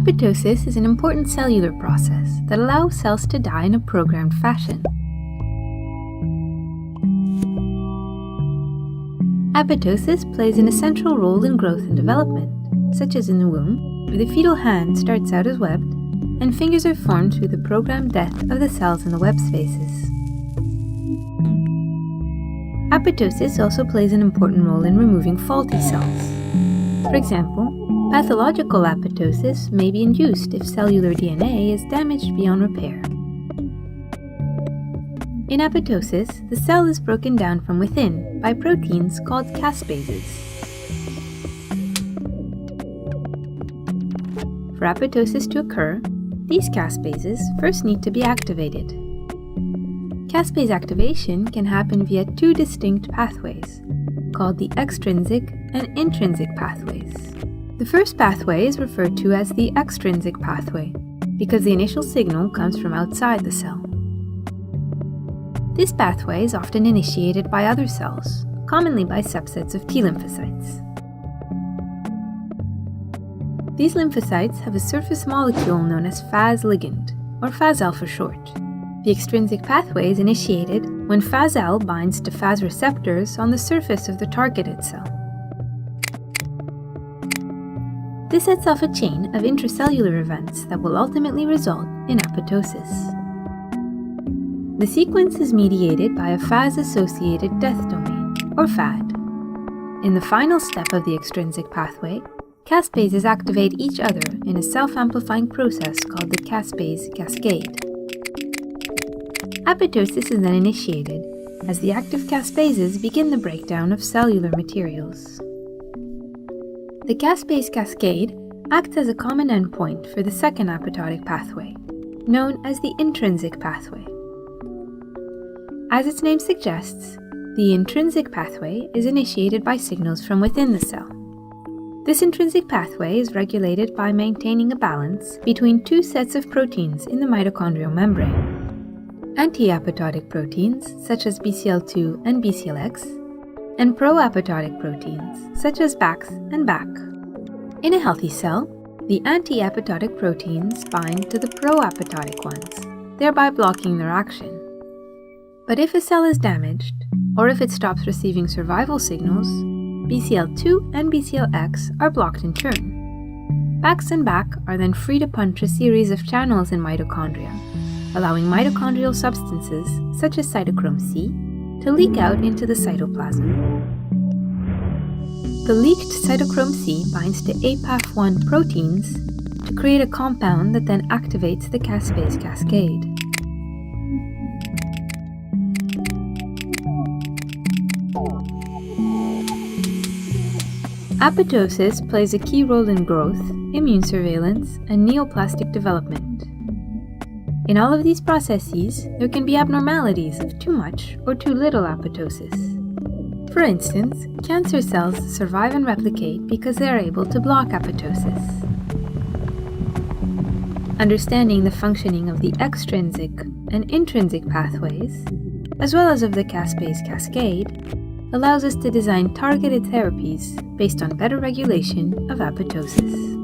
Apoptosis is an important cellular process that allows cells to die in a programmed fashion. Apoptosis plays an essential role in growth and development, such as in the womb, where the fetal hand starts out as webbed, and fingers are formed through the programmed death of the cells in the web spaces. Apoptosis also plays an important role in removing faulty cells. For example, pathological apoptosis may be induced if cellular DNA is damaged beyond repair. In apoptosis, the cell is broken down from within by proteins called caspases. For apoptosis to occur, these caspases first need to be activated. Caspase activation can happen via two distinct pathways, called the extrinsic and intrinsic pathways. The first pathway is referred to as the extrinsic pathway because the initial signal comes from outside the cell. This pathway is often initiated by other cells, commonly by subsets of T lymphocytes. These lymphocytes have a surface molecule known as Fas ligand, or Fas-L for short. The extrinsic pathway is initiated when Fas-L binds to Fas receptors on the surface of the targeted cell. This sets off a chain of intracellular events that will ultimately result in apoptosis. The sequence is mediated by a Fas-associated death domain, or FAD. In the final step of the extrinsic pathway, caspases activate each other in a self-amplifying process called the caspase cascade. Apoptosis is then initiated as the active caspases begin the breakdown of cellular materials. The caspase cascade acts as a common endpoint for the second apoptotic pathway, known as the intrinsic pathway. As its name suggests, the intrinsic pathway is initiated by signals from within the cell. This intrinsic pathway is regulated by maintaining a balance between two sets of proteins in the mitochondrial membrane: anti-apoptotic proteins, such as BCL2 and BCLX, and pro-apoptotic proteins, such as BAX and BAC. In a healthy cell, the anti-apoptotic proteins bind to the pro-apoptotic ones, thereby blocking their action. But if a cell is damaged, or if it stops receiving survival signals, BCL2 and BCLX are blocked in turn. BAX and BAC are then free to punch a series of channels in mitochondria, allowing mitochondrial substances, such as cytochrome C, to leak out into the cytoplasm. The leaked cytochrome C binds to APAF1 proteins to create a compound that then activates the caspase cascade. Apoptosis plays a key role in growth, immune surveillance, and neoplastic development. In all of these processes, there can be abnormalities of too much or too little apoptosis. For instance, cancer cells survive and replicate because they are able to block apoptosis. Understanding the functioning of the extrinsic and intrinsic pathways, as well as of the caspase cascade, allows us to design targeted therapies based on better regulation of apoptosis.